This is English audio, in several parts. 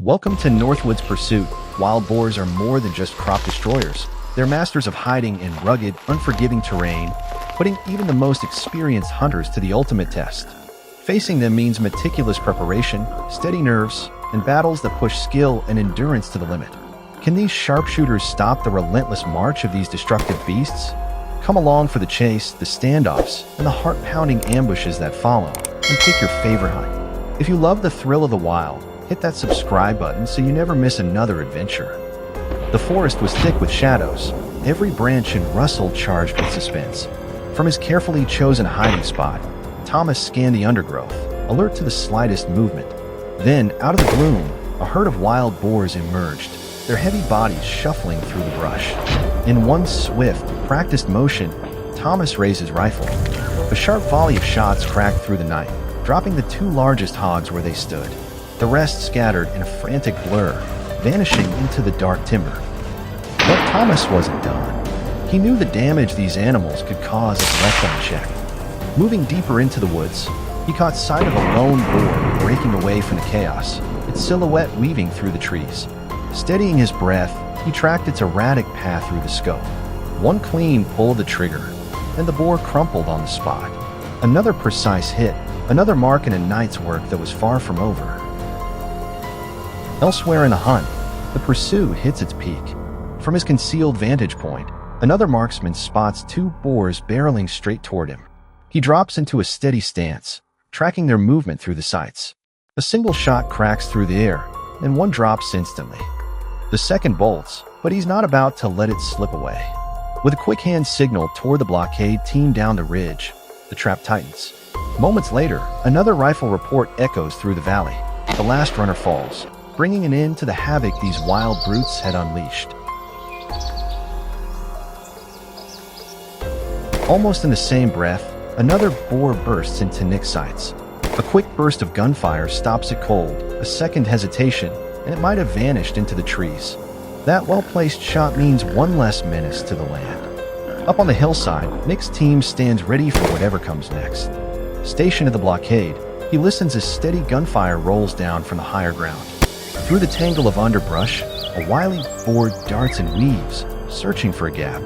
Welcome to Northwoods Pursuit. Wild boars are more than just crop destroyers. They're masters of hiding in rugged, unforgiving terrain, putting even the most experienced hunters to the ultimate test. Facing them means meticulous preparation, steady nerves, and battles that push skill and endurance to the limit. Can these sharpshooters stop the relentless march of these destructive beasts? Come along for the chase, the standoffs, and the heart-pounding ambushes that follow, and pick your favorite hunt. If you love the thrill of the wild, hit that subscribe button so you never miss another adventure. The forest was thick with shadows, every branch and rustle charged with suspense. From his carefully chosen hiding spot, Thomas scanned the undergrowth, alert to the slightest movement. Then, out of the gloom, a herd of wild boars emerged, their heavy bodies shuffling through the brush. In one swift, practiced motion, Thomas raised his rifle. A sharp volley of shots cracked through the night, dropping the two largest hogs where they stood. The rest scattered in a frantic blur, vanishing into the dark timber. But Thomas wasn't done. He knew the damage these animals could cause if left unchecked. Moving deeper into the woods, he caught sight of a lone boar breaking away from the chaos, its silhouette weaving through the trees. Steadying his breath, he tracked its erratic path through the scope. One clean pull of the trigger, and the boar crumpled on the spot. Another precise hit, another mark in a night's work that was far from over. Elsewhere in the hunt, the pursuit hits its peak. From his concealed vantage point, another marksman spots two boars barreling straight toward him. He drops into a steady stance, tracking their movement through the sights. A single shot cracks through the air, and one drops instantly. The second bolts, but he's not about to let it slip away. With a quick hand signal toward the blockade team down the ridge, the trap tightens. Moments later, another rifle report echoes through the valley. The last runner falls, bringing an end to the havoc these wild brutes had unleashed. Almost in the same breath, another boar bursts into Nick's sights. A quick burst of gunfire stops it cold, a second hesitation, and it might have vanished into the trees. That well-placed shot means one less menace to the land. Up on the hillside, Nick's team stands ready for whatever comes next. Stationed at the blockade, he listens as steady gunfire rolls down from the higher ground. Through the tangle of underbrush, a wily boar darts and weaves, searching for a gap.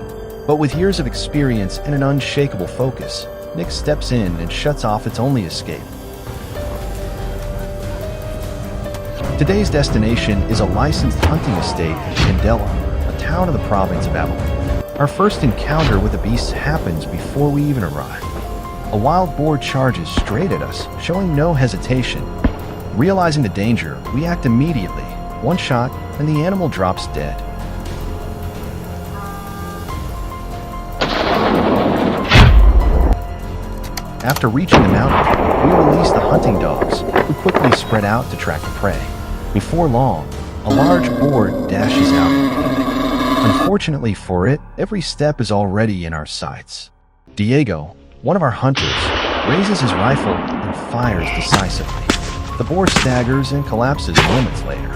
But with years of experience and an unshakable focus, Nick steps in and shuts off its only escape. Today's destination is a licensed hunting estate in Candela, a town in the province of Abilene. Our first encounter with the beasts happens before we even arrive. A wild boar charges straight at us, showing no hesitation. Realizing the danger, we act immediately. One shot, and the animal drops dead. After reaching the mountain, we release the hunting dogs, who quickly spread out to track the prey. Before long, a large boar dashes out. Unfortunately for it, every step is already in our sights. Diego, one of our hunters, raises his rifle and fires decisively. The boar staggers and collapses moments later.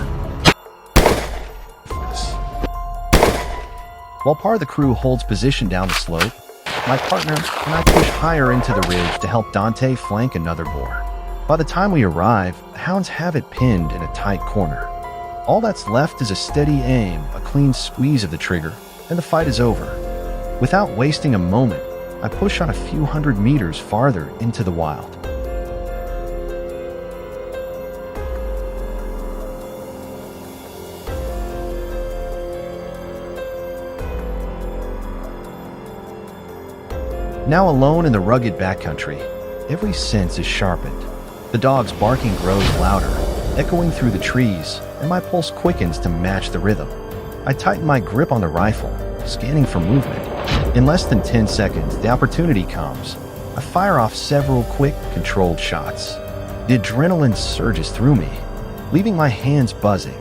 While part of the crew holds position down the slope, my partner and I push higher into the ridge to help Dante flank another boar. By the time we arrive, the hounds have it pinned in a tight corner. All that's left is a steady aim, a clean squeeze of the trigger, and the fight is over. Without wasting a moment, I push on a few hundred meters farther into the wild. Now alone in the rugged backcountry, every sense is sharpened. The dog's barking grows louder, echoing through the trees, and my pulse quickens to match the rhythm. I tighten my grip on the rifle, scanning for movement. In less than 10 seconds, the opportunity comes. I fire off several quick, controlled shots. The adrenaline surges through me, leaving my hands buzzing.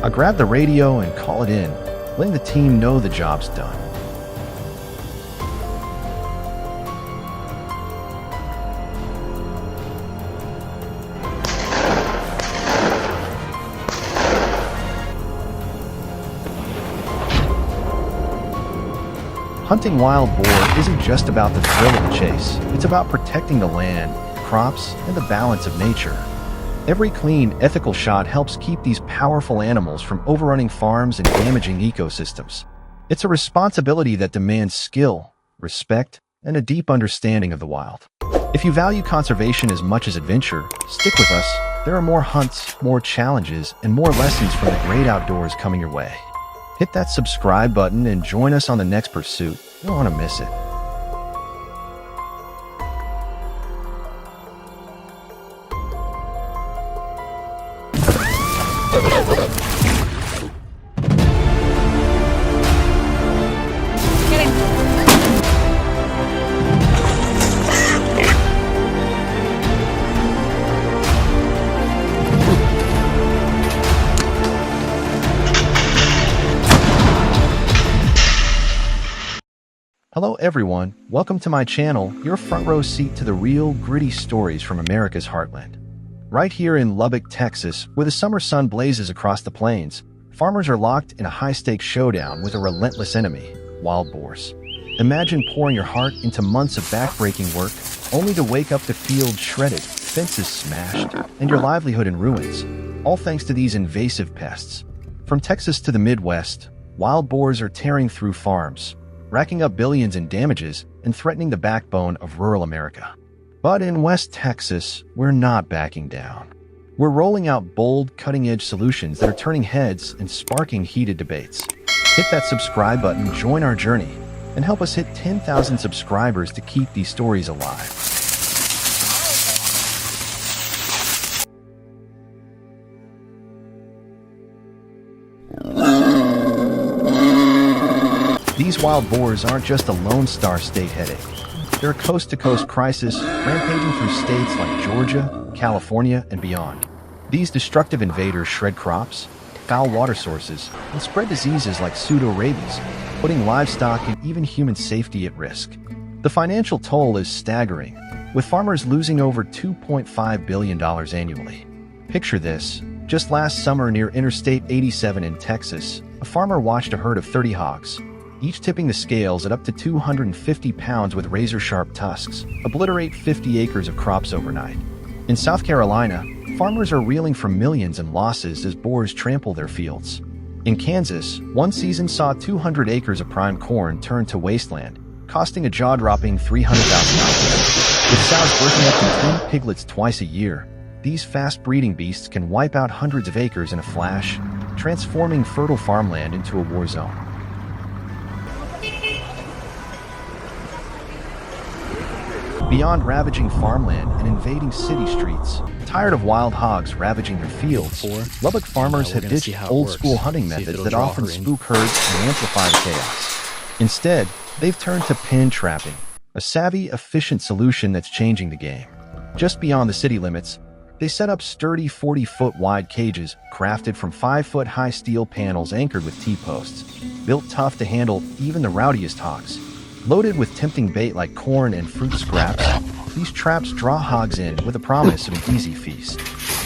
I grab the radio and call it in, letting the team know the job's done. Hunting wild boar isn't just about the thrill of the chase. It's about protecting the land, crops, and the balance of nature. Every clean, ethical shot helps keep these powerful animals from overrunning farms and damaging ecosystems. It's a responsibility that demands skill, respect, and a deep understanding of the wild. If you value conservation as much as adventure, stick with us. There are more hunts, more challenges, and more lessons from the great outdoors coming your way. Hit that subscribe button and join us on the next pursuit. You don't want to miss it. Hello everyone, welcome to my channel, your front row seat to the real, gritty stories from America's heartland. Right here in Lubbock, Texas, where the summer sun blazes across the plains, farmers are locked in a high-stakes showdown with a relentless enemy, wild boars. Imagine pouring your heart into months of backbreaking work, only to wake up the field shredded, fences smashed, and your livelihood in ruins, all thanks to these invasive pests. From Texas to the Midwest, wild boars are tearing through farms, racking up billions in damages and threatening the backbone of rural America. But in West Texas, we're not backing down. We're rolling out bold, cutting-edge solutions that are turning heads and sparking heated debates. Hit that subscribe button, join our journey, and help us hit 10,000 subscribers to keep these stories alive. These wild boars aren't just a Lone Star State headache. They're a coast-to-coast crisis, rampaging through states like Georgia, California, and beyond. These destructive invaders shred crops, foul water sources, and spread diseases like pseudo-rabies, putting livestock and even human safety at risk. The financial toll is staggering, with farmers losing over $2.5 billion annually. Picture this. Just last summer near Interstate 87 in Texas, a farmer watched a herd of 30 hogs, each tipping the scales at up to 250 pounds with razor-sharp tusks, obliterate 50 acres of crops overnight. In South Carolina, farmers are reeling from millions in losses as boars trample their fields. In Kansas, one season saw 200 acres of prime corn turn to wasteland, costing a jaw-dropping $300,000. With sows birthing up to 10 piglets twice a year, these fast-breeding beasts can wipe out hundreds of acres in a flash, transforming fertile farmland into a war zone. Beyond ravaging farmland and invading city streets, tired of wild hogs ravaging their fields, Lubbock farmers have ditched old-school hunting methods that often spook herds and amplify the chaos. Instead, they've turned to pen trapping, a savvy, efficient solution that's changing the game. Just beyond the city limits, they set up sturdy 40-foot wide cages crafted from 5-foot-high steel panels anchored with T-posts, built tough to handle even the rowdiest hogs. Loaded with tempting bait like corn and fruit scraps, these traps draw hogs in with a promise of an easy feast.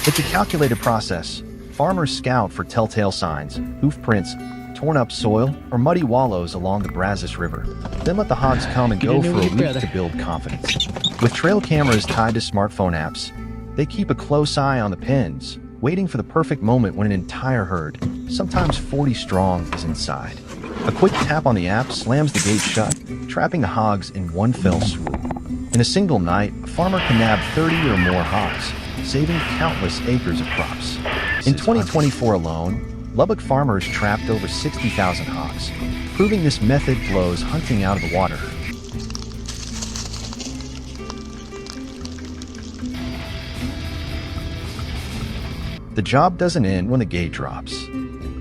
It's a calculated process. Farmers scout for telltale signs, hoof prints, torn up soil, or muddy wallows along the Brazos River. Then let the hogs come and go for a week to build confidence. With trail cameras tied to smartphone apps, they keep a close eye on the pens, waiting for the perfect moment when an entire herd, sometimes 40 strong, is inside. A quick tap on the app slams the gate shut, trapping the hogs in one fell swoop. In a single night, a farmer can nab 30 or more hogs, saving countless acres of crops. In 2024 alone, Lubbock farmers trapped over 60,000 hogs, proving this method blows hunting out of the water. The job doesn't end when the gate drops.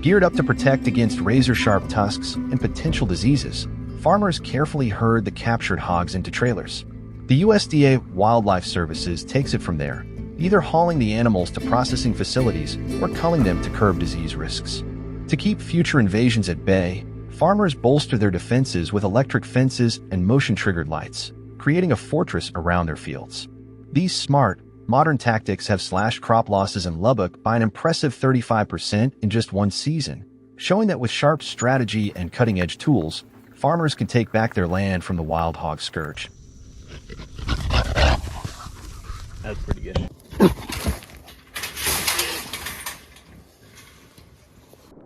Geared up to protect against razor-sharp tusks and potential diseases, farmers carefully herd the captured hogs into trailers. The USDA Wildlife Services takes it from there, either hauling the animals to processing facilities or culling them to curb disease risks. To keep future invasions at bay, farmers bolster their defenses with electric fences and motion-triggered lights, creating a fortress around their fields. These smart, modern tactics have slashed crop losses in Lubbock by an impressive 35% in just one season, showing that with sharp strategy and cutting-edge tools, farmers can take back their land from the wild hog scourge. That's pretty good.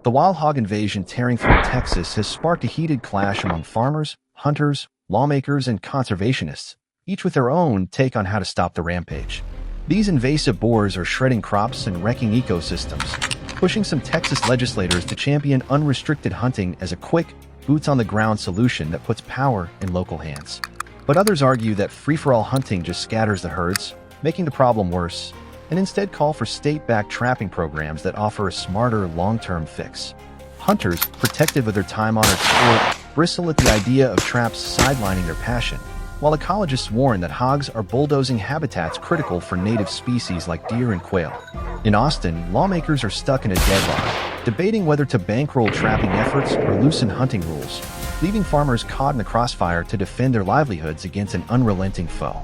The wild hog invasion tearing through Texas has sparked a heated clash among farmers, hunters, lawmakers, and conservationists, each with their own take on how to stop the rampage. These invasive boars are shredding crops and wrecking ecosystems, pushing some Texas legislators to champion unrestricted hunting as a quick, boots-on-the-ground solution that puts power in local hands. But others argue that free-for-all hunting just scatters the herds, making the problem worse, and instead call for state-backed trapping programs that offer a smarter long-term fix. Hunters, protective of their time-honored sport, bristle at the idea of traps sidelining their passion, while ecologists warn that hogs are bulldozing habitats critical for native species like deer and quail. In Austin, lawmakers are stuck in a deadlock, debating whether to bankroll trapping efforts or loosen hunting rules, leaving farmers caught in the crossfire to defend their livelihoods against an unrelenting foe.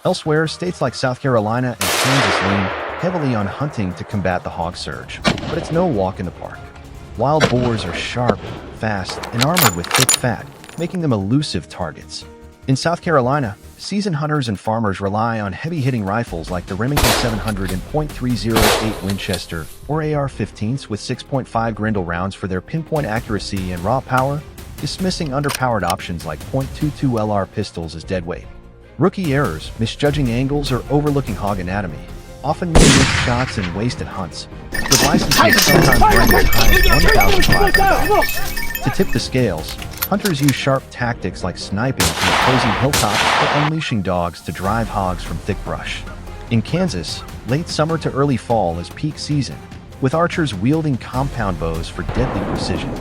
Elsewhere, states like South Carolina and Kansas lean heavily on hunting to combat the hog surge, but it's no walk in the park. Wild boars are sharp, fast, and armored with thick fat, making them elusive targets. In South Carolina, seasoned hunters and farmers rely on heavy-hitting rifles like the Remington 700 and .308 Winchester or AR-15s with 6.5 Grendel rounds for their pinpoint accuracy and raw power, dismissing underpowered options like .22 LR pistols as deadweight. Rookie errors, misjudging angles, or overlooking hog anatomy often mean missed shots and wasted hunts, with licenses sometimes running as high as $1,500. To tip the scales, hunters use sharp tactics like sniping from opposing hilltops or unleashing dogs to drive hogs from thick brush. In Kansas, late summer to early fall is peak season, with archers wielding compound bows for deadly precision.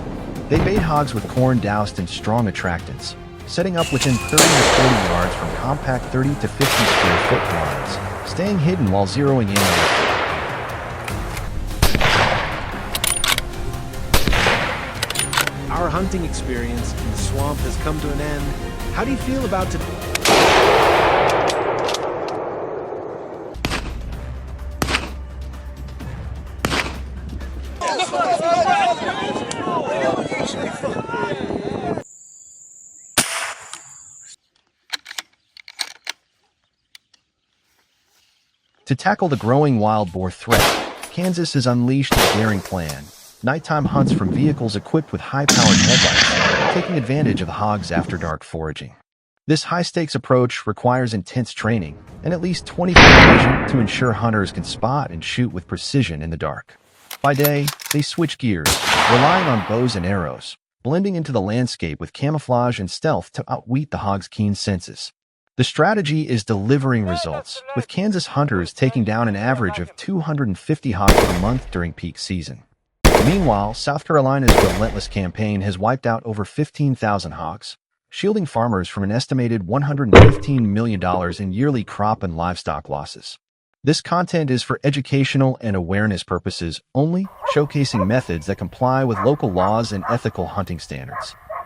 They bait hogs with corn doused in strong attractants, setting up within 30 to 40 yards from compact 30 to 50 square foot lines, staying hidden while zeroing in on Our hunting experience in the swamp has come to an end. How do you feel about today? To tackle the growing wild boar threat, Kansas has unleashed a daring plan: nighttime hunts from vehicles equipped with high-powered headlights, taking advantage of the hogs' after-dark foraging. This high-stakes approach requires intense training and at least 24 vision to ensure hunters can spot and shoot with precision in the dark. By day, they switch gears, relying on bows and arrows, blending into the landscape with camouflage and stealth to outwit the hog's keen senses. The strategy is delivering results, with Kansas hunters taking down an average of 250 hogs per month during peak season. Meanwhile, South Carolina's relentless campaign has wiped out over 15,000 hogs, shielding farmers from an estimated $115 million in yearly crop and livestock losses. This content is for educational and awareness purposes only, showcasing methods that comply with local laws and ethical hunting standards.